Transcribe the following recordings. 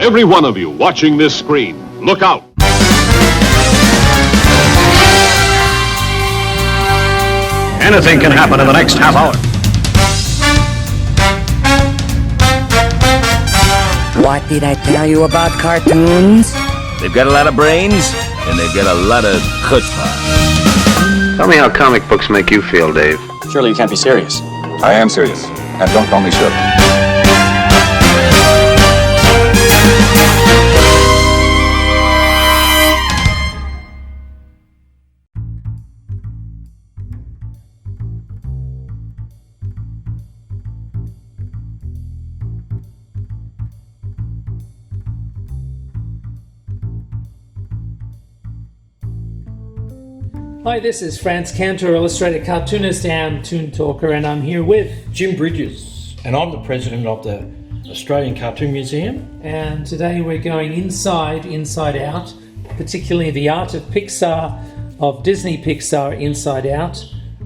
Every one of you watching this screen, look out. Anything can happen in the next half hour. What did I tell you about cartoons? They've got a lot of brains, and they've got a lot of chutzpah. Tell me how comic books make you feel, Dave. Surely you can't be serious. I am serious, and don't call me Shirley. Hi, this is Frantz, Kantor, illustrated cartoonist and toon talker, and I'm here with Jim Bridges, and I'm the president of the Australian Cartoon Museum. And today we're going inside out, particularly the art of Pixar, of Disney Pixar Inside Out.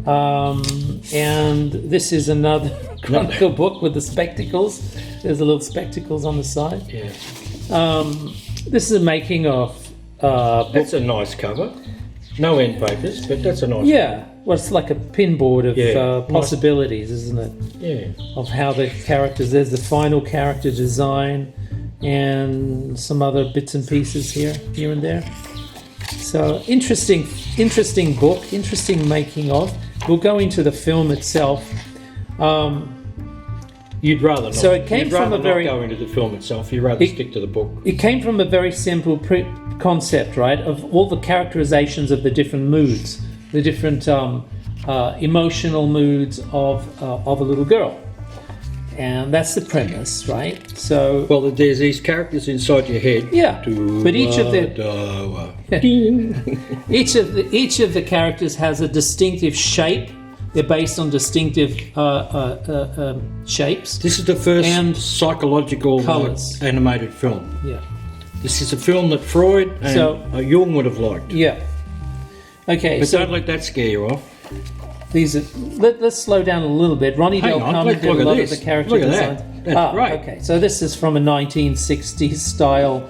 And this is another chronicle book with the spectacles. There's a little spectacles on the side. Yeah. This is a making of That's a nice cover. No end papers, but that's a nice yeah. Well, it's like a pinboard of possibilities, isn't it? Yeah. Of how the characters, there's the final character design and some other bits and pieces here and there. So interesting book, interesting making of. We'll go into the film itself. You'd rather not. So it came from a very not go into the film itself. You'd rather stick to the book. It came from a very simple concept, right? Of all the characterizations of the different moods, the different emotional moods of a little girl, and that's the premise, right? So well, there's these characters inside your head. Yeah, but each of the characters has a distinctive shape. They're based on distinctive shapes. This is the first psychological animated film. Yeah. This is a film that Freud and Jung would have liked. Yeah. Okay. But don't let that scare you off. These are. Let's slow down a little bit. Ronnie Del Carmen did a lot of the character designs. That's right. Okay. So this is from a 1960s style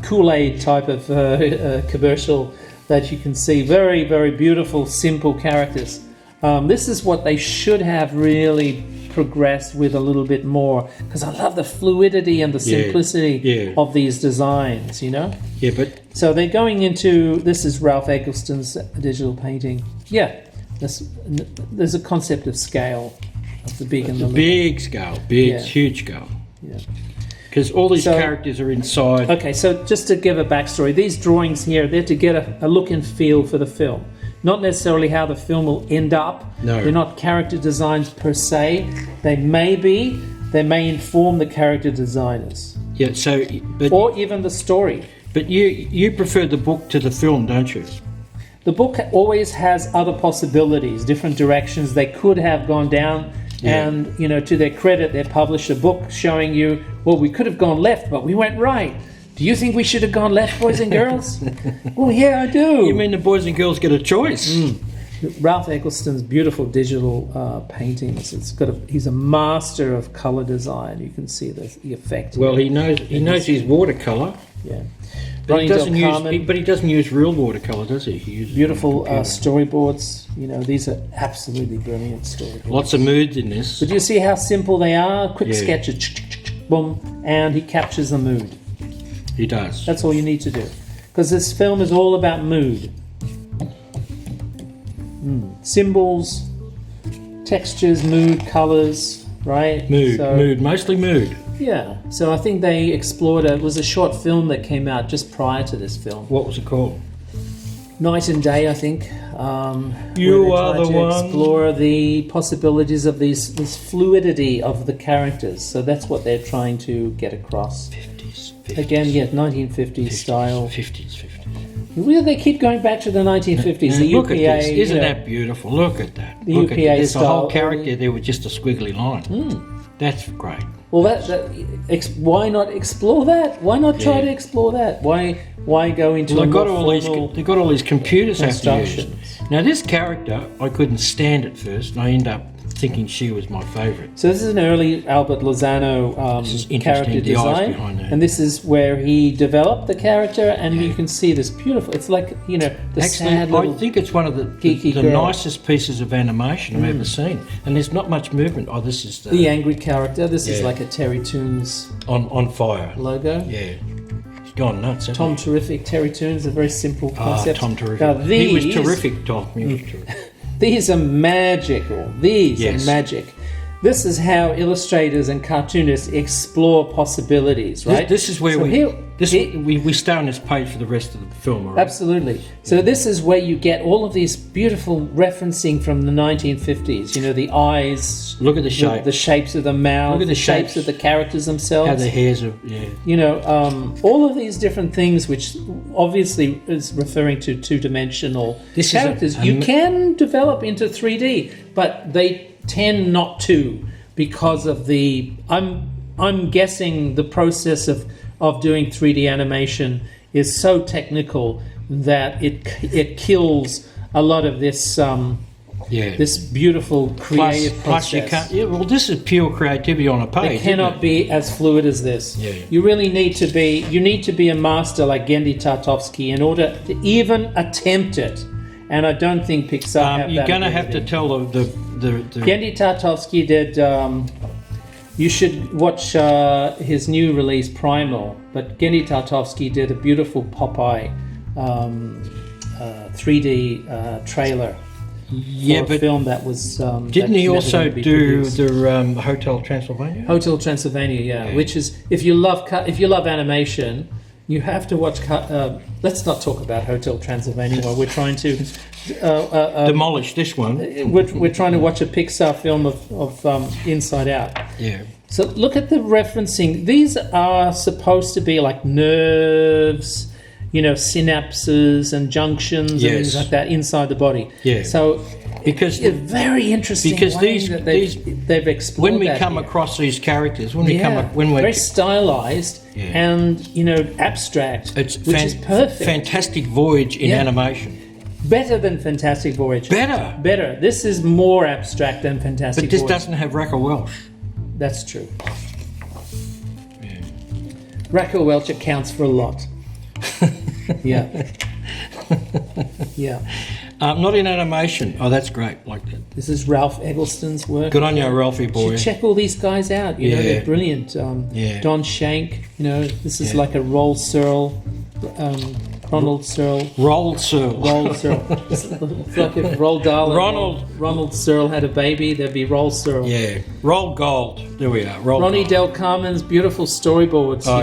Kool-Aid type of commercial that you can see. Very, very beautiful, simple characters. This is what they should have really progressed with a little bit more, because I love the fluidity and the simplicity of these designs, you know? Yeah, but... So they're going into... This is Ralph Eggleston's digital painting. Yeah, there's a concept of scale, of the big and the little. Big scale, huge scale. Yeah. Because all these characters are inside. Okay, so just to give a backstory, these drawings here, they're to get a look and feel for the film. Not necessarily how the film will end up. No. They're not character designs per se. They may inform the character designers. Yeah, so... or even the story. But you prefer the book to the film, don't you? The book always has other possibilities, different directions they could have gone down. Yeah. And, you know, to their credit, they published a book showing you, well, we could have gone left, but we went right. Do you think we should have gone left, boys and girls? Well, yeah, I do. You mean the boys and girls get a choice? Ralph Eggleston's beautiful digital paintings. He's a master of color design. You can see the effect. Well, he knows his watercolor. Yeah, but he doesn't use real watercolor, does he? He uses beautiful storyboards. You know, these are absolutely brilliant storyboards. Lots of moods in this. But you see how simple they are? Quick sketches, boom, and he captures the mood. He does. That's all you need to do. Because this film is all about mood. Symbols, textures, mood, colours, right? Mood, mostly mood. Yeah. So I think they explored it. Was a short film that came out just prior to this film. What was it called? Night and Day, I think. You are the one. Explore the possibilities of this fluidity of the characters. So that's what they're trying to get across. 50s. Again, 1950s style. 50s. Well, they keep going back to the 1950s. The look UPA, at this. Isn't that beautiful? Look at that. The look UPA at There's style. a whole character there with just a squiggly line. That's great. Well, why not explore that? Why not try to explore that? Why go into they've got all these computers have to use. Constructions. Now this character, I couldn't stand at first, and I end up thinking she was my favourite. So this is an early Albert Lozano This is interesting, character the eyes design, behind that. and this is where he developed the character, and you can see this beautiful. It's like the sad Actually, I little think it's one of the geeky girl. nicest pieces of animation I've ever seen, and there's not much movement. Oh, this is the angry character. This is Yeah. like a Terry Toons on fire. logo. Yeah, he's gone nuts. hasn't Tom he? Terrific, Terry Toons, a very simple concept. Tom Terrific. Now He was these, terrific, Tom. He was terrific. These are magical. These Yes. are magic. This is how illustrators and cartoonists explore possibilities, right? This is where So we stay on this page for the rest of the film, all right? Absolutely. So this is where you get all of these beautiful referencing from the 1950s. You know, the eyes. Look at the shape. The shapes of the mouth. Look at the shapes shapes. of the characters themselves. How the hairs are, yeah. You know, all of these different things, which obviously is referring to two-dimensional This is characters. You can develop into 3D, but they tend not to because of the. I'm guessing the process of doing 3D animation is so technical that it kills a lot of this this beautiful creative Plus you process. can't. Yeah, well, this is pure creativity on a page. It cannot be as fluid as this. Yeah. You really need to be. You need to be a master like Genndy Tartakovsky in order to even attempt it. And I don't think Pixar have You're that going to have ability. to tell the Genndy Tartakovsky did. You should watch his new release Primal. But Genndy Tartakovsky did a beautiful Popeye 3D trailer. yeah, For a but film that was. didn't he that's also never gonna be do produced. the Hotel Transylvania? Hotel Transylvania, yeah. Which is if you love animation, you have to watch. Let's not talk about Hotel Transylvania while we're trying to. Demolish this one. We're trying to watch a Pixar film of Inside Out. Yeah. So look at the referencing. These are supposed to be like nerves, synapses and junctions and Yes. things like that inside the body. Yeah. So Because it's very interesting. because way these- that these- they've explored when we that come here. across these characters, when we're very stylized Yeah. and abstract, it's which is perfect. Fantastic voyage in Yeah. animation. Better than Fantastic Voyage. Better. This is more abstract than Fantastic But this Voyage. doesn't have Racker Welsh. That's true. Raquel Welch accounts for a lot. Yeah. Yeah. Not in animation. Oh, that's great. Like that. This is Ralph Eggleston's work. Good on you, Ralphie boy. You should check all these guys out. Yeah. They're brilliant. Yeah. Don Shank. This is Yeah. like a Roll Searle, Ronald Searle. Roll Searle. Roll Searle. It's like if Roald Dahl and Ronald Searle had a baby, there'd be Roll Searle. Yeah. Roll Gold. There we are. Roll Ronnie Gold. Del Carmen's beautiful storyboards. Oh,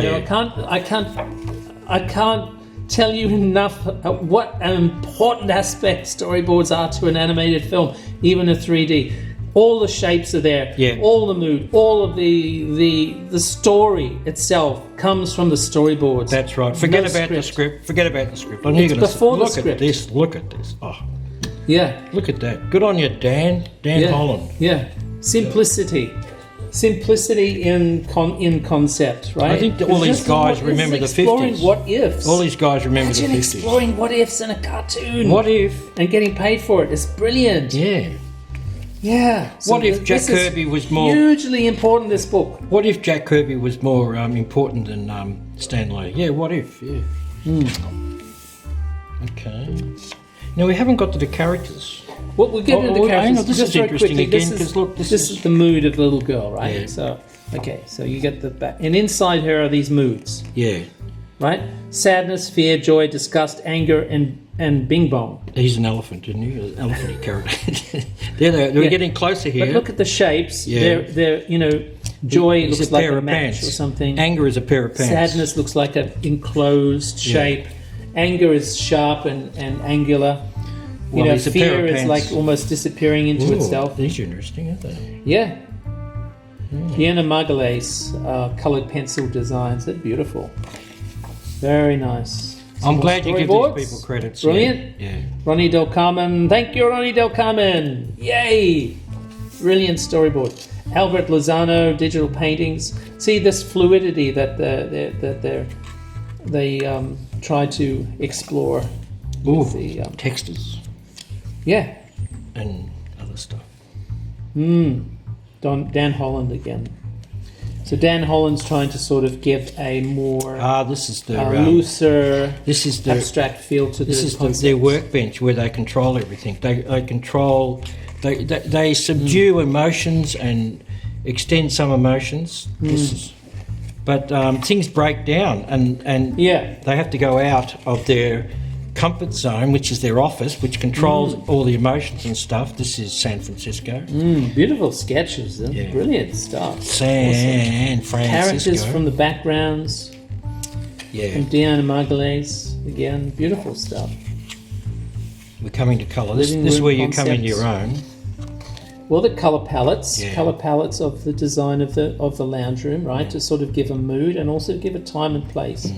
I can't tell you enough what an important aspect storyboards are to an animated film, even a 3D. All the shapes are there. Yeah. All the mood, all of the story itself comes from the storyboards. That's right. Forget No about the script. Forget about the script. I knew you were It's going to before the look script. at this. Look at this. Oh, Yeah. look at that. Good on you, Dan. Dan Yeah. Holland. Yeah. Simplicity in concept, right? I think that all It's these just guys it's remember the exploring 50s. what ifs. All these guys remember Imagine the 50s. exploring what ifs in a cartoon. What if? And getting paid for it. It's brilliant. Yeah. Yeah. So What if Jack this is Kirby was more? hugely important, this book. What if Jack Kirby was more important than Stan Lee? Yeah. What if? Yeah. Okay. Now we haven't got to the characters. Well, we'll get into the hang characters on, this just is very interesting quickly. again, 'cause look, this this is is- the mood of the little girl, right? Yeah. So you get the back, and inside her are these moods, Yeah. right? Sadness, fear, joy, disgust, anger, and bing bong. He's an elephant, isn't he? An elephant character. We're Yeah. getting closer here. But look at the shapes. Yeah. They're joy He's looks a like pair a of match pants. or something. Anger is a pair of pants. Sadness looks like an enclosed shape. Anger is sharp and angular. Well, he's a pair Fear of is pants. like almost disappearing into Ooh, itself. These are interesting, aren't they? Yeah. Vienna Margulies coloured pencil designs. They're beautiful. Very nice. I'm glad you give storyboards. these people credits. Brilliant. Yeah. Ronnie Del Carmen. Thank you, Ronnie Del Carmen. Yay. Brilliant storyboard. Albert Lozano, digital paintings. See this fluidity that they try to explore. Ooh, The, textures yeah. and other stuff. Dan Holland again. So Dan Holland's trying to sort of give a more This is the looser, this is the abstract feel to this the is concepts. their workbench where they control everything. They control. They subdue emotions and extend some emotions. But things break down, and they have to go out of their comfort zone, which is their office, which controls all the emotions and stuff. This is San Francisco. Beautiful sketches, brilliant stuff. San Francisco. Characters from the backgrounds. Yeah. From Diana Margulies, again, beautiful stuff. We're coming to colour. This Living is room where you come into concepts. your own. Well, the colour palettes, Yeah. colour palettes of the design of the lounge room, right, to sort of give a mood and also give a time and place.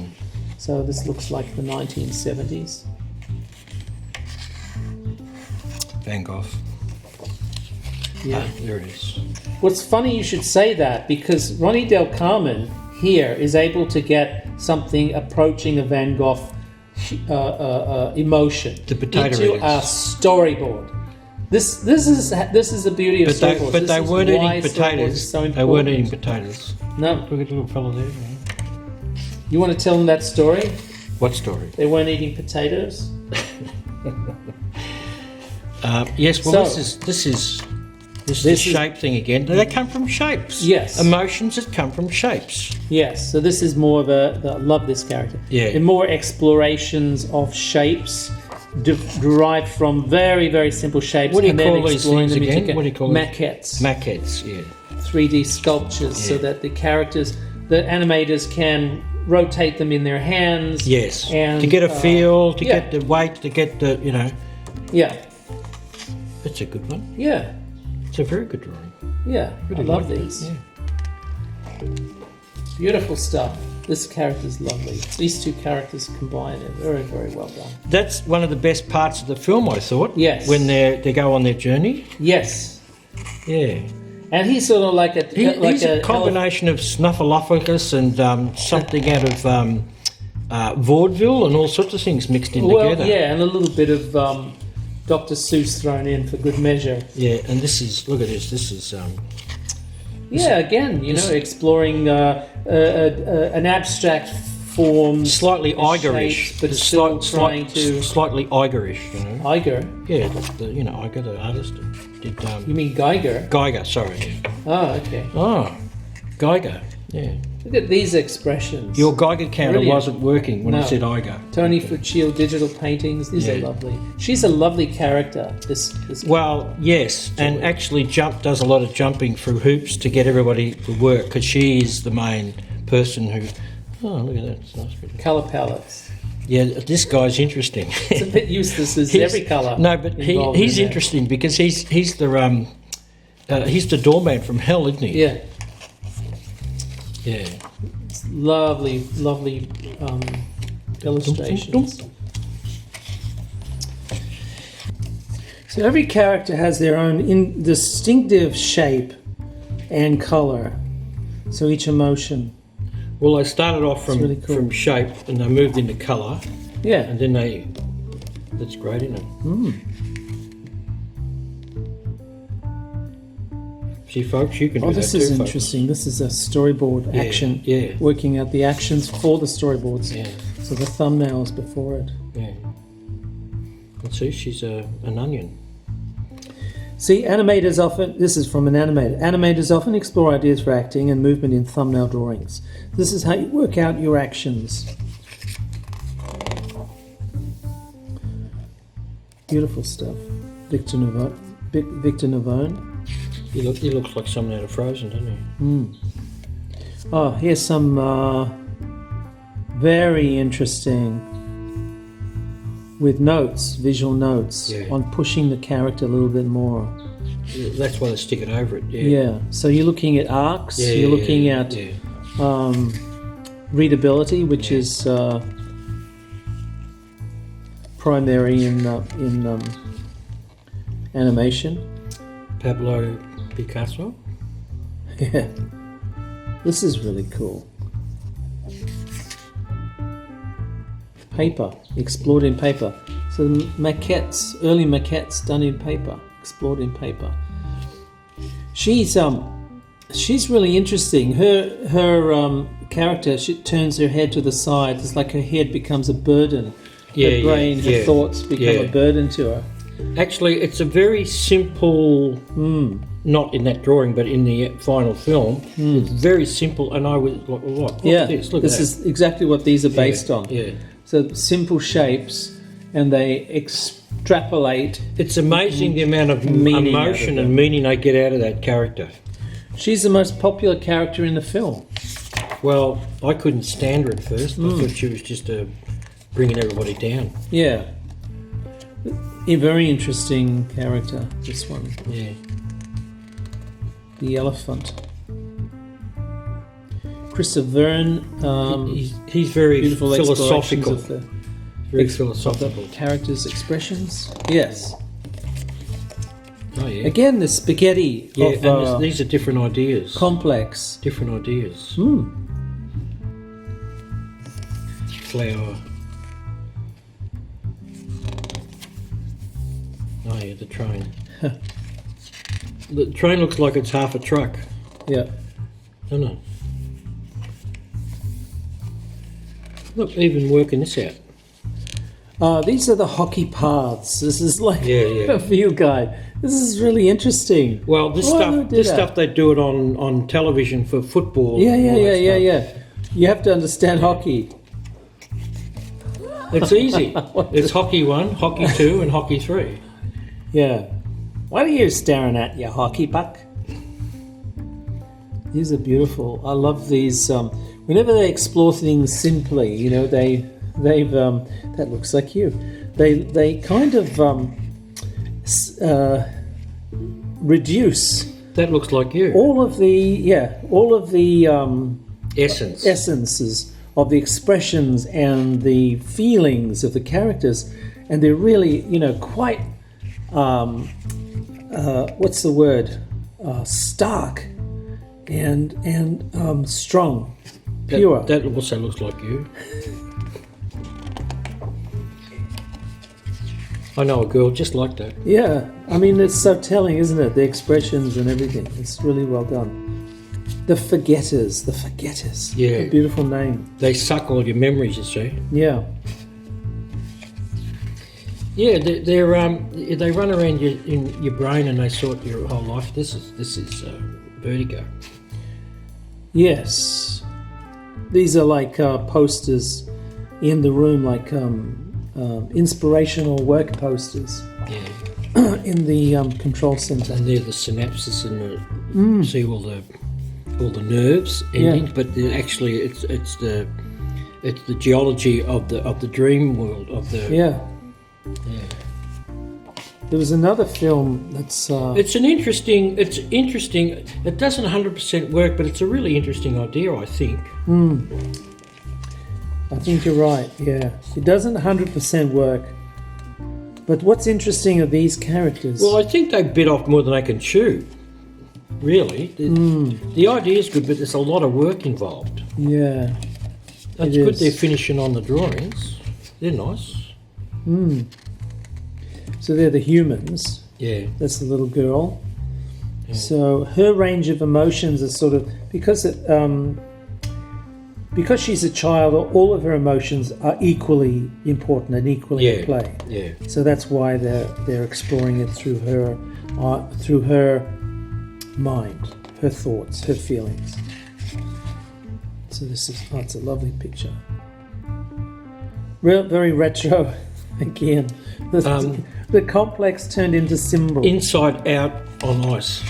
So this looks like the 1970s. Van Gogh. Yeah. There it is. What's funny you should say that, because Ronnie Del Carmen here is able to get something approaching a Van Gogh emotion The potato into eaters. a storyboard. This is the beauty of storyboards. But they This is weren't why eating storyboards potatoes. are so They weren't important. eating potatoes. No, Look at the little fellow there. Man. you want to tell them that story? What story? They weren't eating potatoes. Yes. Well, So- this is the is- shape thing again. They come from shapes. Yes. Emotions that come from shapes. Yes, so this is more of I love this character. Yeah. And more explorations of shapes derived from very, very simple shapes. What do you and then call these exploring things them again? into What do you call them? maquettes. Maquettes. Yeah. 3D sculptures, so Yeah. that the characters, the animators can rotate them in their hands. Yes. And, to get a feel, to yeah. get the weight, to get the Yeah, It's a good one. yeah, It's a very good drawing. yeah. I love like it, these. yeah. Beautiful stuff. This character's lovely. These two characters combined are very, very well done. That's one of the best parts of the film, I thought. Yes. When they go on their journey. Yes. Yeah. And he's sort of like He's a combination of Snuffleupagus and something out of vaudeville and all sorts of things mixed in together. yeah, and a little bit of Dr. Seuss thrown in for good measure. Yeah, and this is, look at this, this is... Yeah, again, exploring an abstract form, slightly Igerish, shapes, but still trying to slightly Igerish, you know. Iger. Yeah, Iger, the artist, did You mean Geiger? Geiger. Sorry. Oh, okay. Oh, Geiger. Yeah, Look at these expressions. your Geiger counter Brilliant. wasn't working when I No. said Iger. Tony Fuccio digital paintings. These are Yeah. lovely. She's a lovely character. This. Well, yes, and actually does a lot of jumping through hoops to get everybody to work because she is the main person who. Oh, look at that! It's nice. Color palettes. Yeah, this guy's interesting. It's a bit useless as He's- every color. No, but involved he's in that. interesting because he's the doorman from hell, isn't he? Yeah. Yeah. Lovely, lovely illustrations. So every character has their own distinctive shape and color. So each emotion. Well, they started off from really cool. from shape and they moved into colour, Yeah. and then they. That's great, isn't it? See, folks, you can do Oh, that this too, is folks. interesting. This is a storyboard action. yeah. Working out the actions for the storyboards. Yeah, So the thumbnails before it. yeah. And see, she's an onion. See, animators often, this is from an animator, animators often explore ideas for acting and movement in thumbnail drawings. This is how you work out your actions. Beautiful stuff. Victor Navone. He looks like someone out of Frozen, doesn't he? Oh, here's some very interesting with notes, visual notes Yeah. on pushing the character a little bit more. Yeah, that's why they stick it over it. Yeah. Yeah, so you're looking at arcs, Yeah, you're looking at yeah. readability, which is primary in animation. Pablo Picasso. Yeah, this is really cool. Paper, explored in paper. So the maquettes, early maquettes done in paper, explored in paper. She's really interesting. Her character, she turns her head to the side. It's like her head becomes a burden. Her brain, her thoughts become a burden to her. Actually, it's a very simple, not in that drawing, but in the final film, it's very simple, and I was like, what? Look at this, look at that. This is exactly what these are based on. Yeah. So simple shapes, and they extrapolate. It's amazing the amount of emotion and meaning they get out of that character. She's the most popular character in the film. Well, I couldn't stand her at first. I thought she was just bringing everybody down. Yeah. A very interesting character, this one. Yeah. The elephant. Christopher Verne. He's very beautiful philosophical. Of the, very philosophical. Of the characters' expressions. Yes. Oh, yeah. Again, the spaghetti of these are different ideas. Complex. Different ideas. Flower. Oh yeah, the train. The train looks like it's half a truck. Yeah. Doesn't it? Look, even working this out. These are the hockey paths. This is like a field guide. This is really interesting. Well, this stuff they do it on television for football. Yeah. You have to understand hockey. It's easy. It's hockey 1, hockey 2, and hockey 3. Yeah. What are you staring at, you hockey puck? These are beautiful. I love these. Whenever they explore things simply, you know, they've that looks like you. They kind of reduce. That looks like you. All of the essences of the expressions and the feelings of the characters, and they're really, you know, quite what's the word? Stark and strong, pure. That also looks like you. I know a girl just like that. Yeah, I mean, it's so telling, isn't it? The expressions and everything. It's really well done. The Forgetters. Yeah. A beautiful name. They suck all your memories, you see. Yeah. Yeah, they run around in your brain and they sort your whole life. This is vertigo. Yes. These are like posters in the room, like inspirational work posters. Yeah. In the control center. And they're the synapses and the see all the nerves endings, but actually it's the geology of the dream world of the Yeah. There was another film that's it's interesting. It doesn't 100% work, but it's a really interesting idea, I think. I think you're right, yeah. It doesn't 100% work. But what's interesting are these characters. Well, I think they bit off more than they can chew. Really. The idea is good, but there's a lot of work involved. Yeah. That's good they're finishing on the drawings. They're nice. So they're the humans. Yeah. That's the little girl. Yeah. So her range of emotions is sort of because she's a child, all of her emotions are equally important and equally in play. Yeah. So that's why they're exploring it through her mind, her thoughts, her feelings. So it's a lovely picture. Very retro again. The complex turned into symbol. Inside out on ice.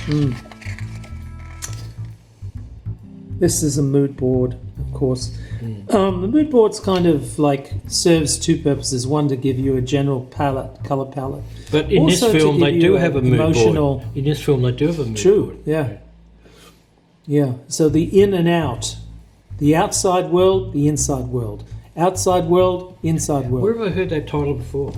This is a mood board, of course. The mood board's kind of like serves two purposes. One, to give you a general color palette. But in also this film, they do have a mood emotional board. In this film, they do have a mood board. Yeah. Yeah. So the in and out, the outside world, the inside world. Outside world, inside world. Where have I heard that title before?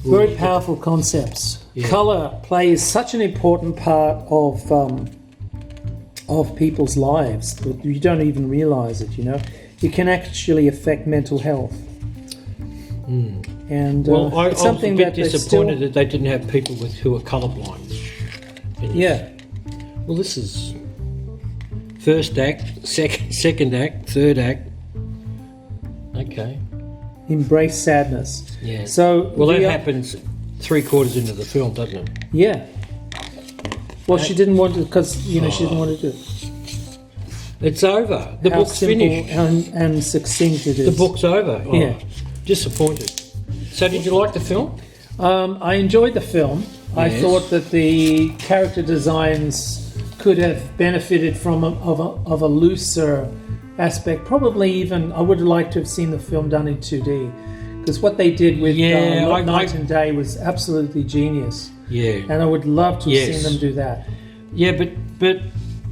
Very powerful concepts. Yeah. Color plays such an important part of people's lives that you don't even realize it. You know, it can actually affect mental health, And Well, I it's was a something bit that they disappointed still, that they didn't have people who are colourblind. yeah. Well, this is first act, second act, third act. Okay. Embrace sadness. Yeah. So Well, that the, happens 3/4 into the film, doesn't it? Yeah. Well, she didn't want to because she didn't want to do it. It's over. The How book's simple finished. and succinct it is. The book's over. Oh, Yeah. Disappointed. So, did you like the film? I enjoyed the film. I Yes. thought that the character designs could have benefited from of a looser aspect. Probably even I would have liked to have seen the film done in 2D, because what they did with Night and Day was absolutely genius. Yeah. And I would love to have Yes. seen them do that. Yeah, but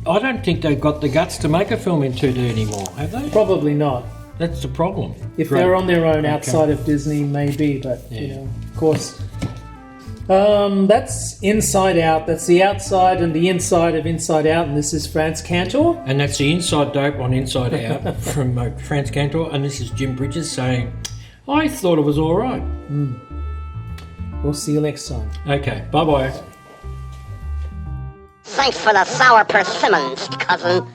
I don't think they've got the guts to make a film in 2D anymore, have they? Probably not. That's the problem. If Great. they're on their own Okay. outside of Disney, maybe, but Yeah. of course. That's Inside Out. That's the outside and the inside of Inside Out, and this is Frantz Kantor. And that's the Inside Dope on Inside Out from Frantz Kantor, and this is Jim Bridges saying, I thought it was all right. We'll see you next time. Okay, bye-bye. Thanks for the sour persimmons, cousin.